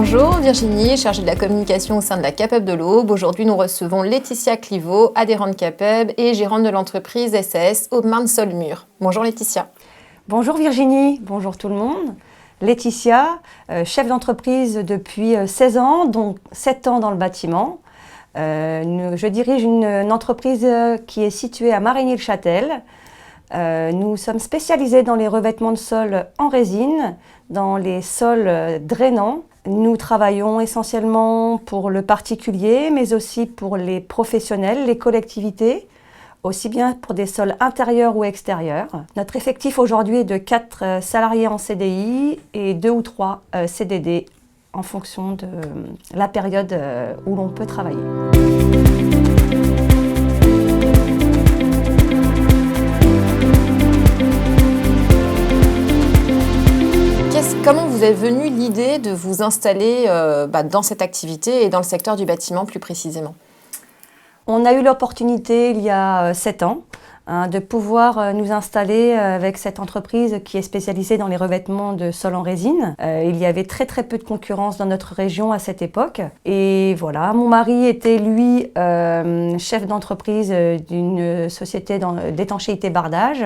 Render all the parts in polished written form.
Bonjour Virginie, chargée de la communication au sein de la CAPEB de l'Aube. Aujourd'hui, nous recevons Laetitia Clivaux, adhérente CAPEB et gérante de l'entreprise SAS Aude-Marne-Saulmur. Bonjour Laetitia. Bonjour Virginie, bonjour tout le monde. Laetitia, chef d'entreprise depuis 16 ans, donc 7 ans dans le bâtiment. Je dirige une entreprise qui est située à Marigny-le-Châtel. Nous sommes spécialisés dans les revêtements de sol en résine, dans les sols drainants. Nous travaillons essentiellement pour le particulier, mais aussi pour les professionnels, les collectivités, aussi bien pour des sols intérieurs ou extérieurs. Notre effectif aujourd'hui est de 4 salariés en CDI et 2 ou 3 CDD en fonction de la période où l'on peut travailler. Comment vous est venue l'idée de vous installer dans cette activité et dans le secteur du bâtiment plus précisément? On a eu l'opportunité il y a 7 ans de pouvoir nous installer avec cette entreprise qui est spécialisée dans les revêtements de sol en résine. Il y avait très peu de concurrence dans notre région à cette époque. Et voilà, mon mari était lui chef d'entreprise d'une société d'étanchéité bardage.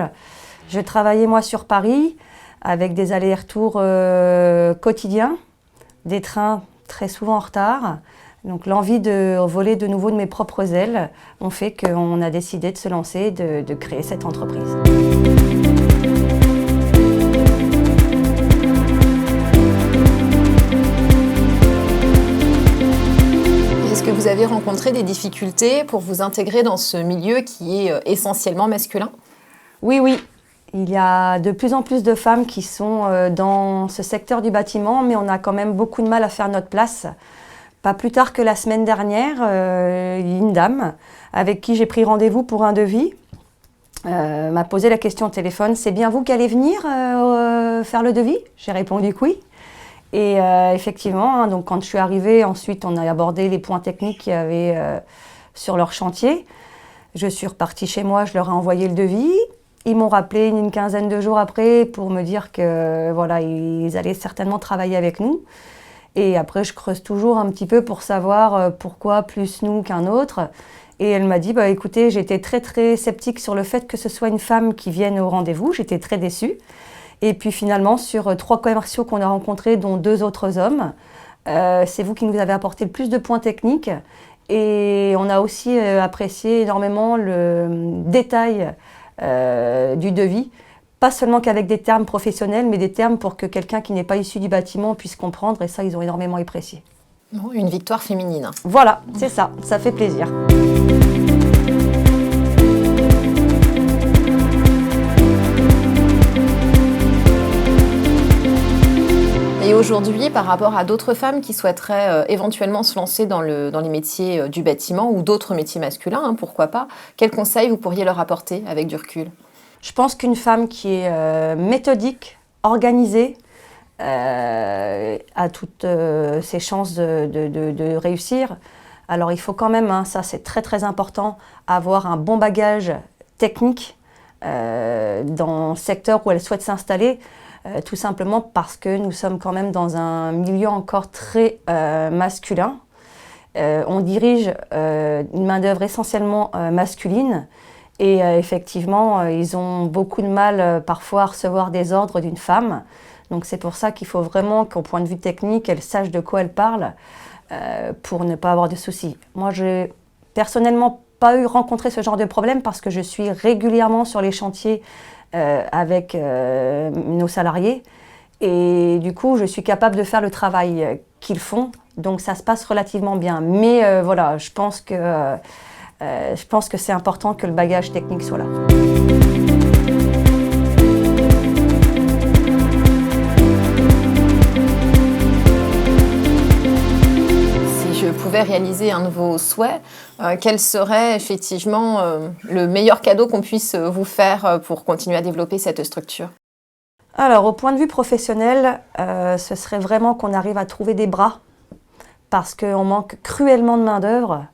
Je travaillais moi sur Paris avec des allers-retours quotidiens, des trains très souvent en retard. Donc l'envie de voler de nouveau de mes propres ailes ont fait qu'on a décidé de se lancer, de créer cette entreprise. Est-ce que vous avez rencontré des difficultés pour vous intégrer dans ce milieu qui est essentiellement masculin? Oui. Il y a de plus en plus de femmes qui sont dans ce secteur du bâtiment, mais on a quand même beaucoup de mal à faire notre place. Pas plus tard que la semaine dernière, une dame avec qui j'ai pris rendez-vous pour un devis m'a posé la question au téléphone. « C'est bien vous qui allez venir faire le devis ?» J'ai répondu que oui. Et effectivement, donc quand je suis arrivée, ensuite on a abordé les points techniques qu'il y avait sur leur chantier. Je suis repartie chez moi, je leur ai envoyé le devis. Ils m'ont rappelé une quinzaine de jours après pour me dire que voilà, ils allaient certainement travailler avec nous. Et après, je creuse toujours un petit peu pour savoir pourquoi plus nous qu'un autre. Et elle m'a dit, écoutez, j'étais très sceptique sur le fait que ce soit une femme qui vienne au rendez-vous. J'étais très déçue. Et puis finalement, sur 3 commerciaux qu'on a rencontrés, dont 2 autres hommes, c'est vous qui nous avez apporté le plus de points techniques. Et on a aussi apprécié énormément le détail du devis. Pas seulement qu'avec des termes professionnels, mais des termes pour que quelqu'un qui n'est pas issu du bâtiment puisse comprendre, et ça, ils ont énormément apprécié. Bon, une victoire féminine. Voilà, c'est ça fait plaisir. Et aujourd'hui, par rapport à d'autres femmes qui souhaiteraient éventuellement se lancer dans les métiers du bâtiment ou d'autres métiers masculins, pourquoi pas, quels conseils vous pourriez leur apporter avec du recul? Je pense qu'une femme qui est méthodique, organisée, a toutes ses chances de réussir. Alors il faut quand même, ça c'est très important, avoir un bon bagage technique dans le secteur où elle souhaite s'installer, tout simplement parce que nous sommes quand même dans un milieu encore très masculin. On dirige une main-d'œuvre essentiellement masculine. Et effectivement, ils ont beaucoup de mal parfois à recevoir des ordres d'une femme. Donc c'est pour ça qu'il faut vraiment qu'au point de vue technique, elle sache de quoi elle parle pour ne pas avoir de soucis. Moi, je n'ai personnellement pas rencontré ce genre de problème parce que je suis régulièrement sur les chantiers avec nos salariés. Et du coup, je suis capable de faire le travail qu'ils font. Donc ça se passe relativement bien. Mais voilà, je pense que c'est important que le bagage technique soit là. Si je pouvais réaliser un de vos souhaits, quel serait effectivement le meilleur cadeau qu'on puisse vous faire pour continuer à développer cette structure? Alors, au point de vue professionnel, ce serait vraiment qu'on arrive à trouver des bras parce qu'on manque cruellement de main-d'œuvre.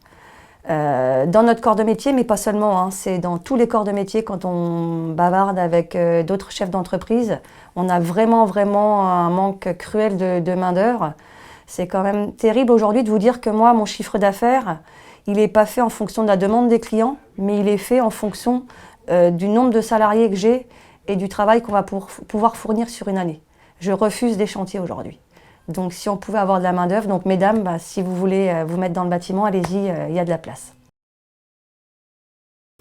Dans notre corps de métier, mais pas seulement, c'est dans tous les corps de métier quand on bavarde avec d'autres chefs d'entreprise. On a vraiment un manque cruel de main-d'œuvre. C'est quand même terrible aujourd'hui de vous dire que moi, mon chiffre d'affaires, il n'est pas fait en fonction de la demande des clients, mais il est fait en fonction du nombre de salariés que j'ai et du travail qu'on va pouvoir fournir sur une année. Je refuse des chantiers aujourd'hui. Donc si on pouvait avoir de la main-d'œuvre, donc mesdames, si vous voulez vous mettre dans le bâtiment, allez-y, il y a de la place.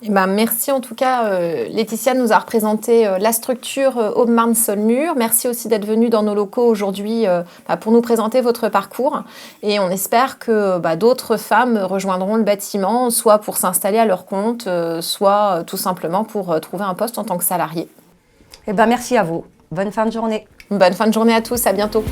Eh ben, merci en tout cas, Laetitia nous a représenté la structure Aubemarne-Saulmur. Merci aussi d'être venue dans nos locaux aujourd'hui pour nous présenter votre parcours. Et on espère que d'autres femmes rejoindront le bâtiment, soit pour s'installer à leur compte, soit tout simplement pour trouver un poste en tant que salarié. Eh ben, merci à vous. Bonne fin de journée. Bonne fin de journée à tous, à bientôt.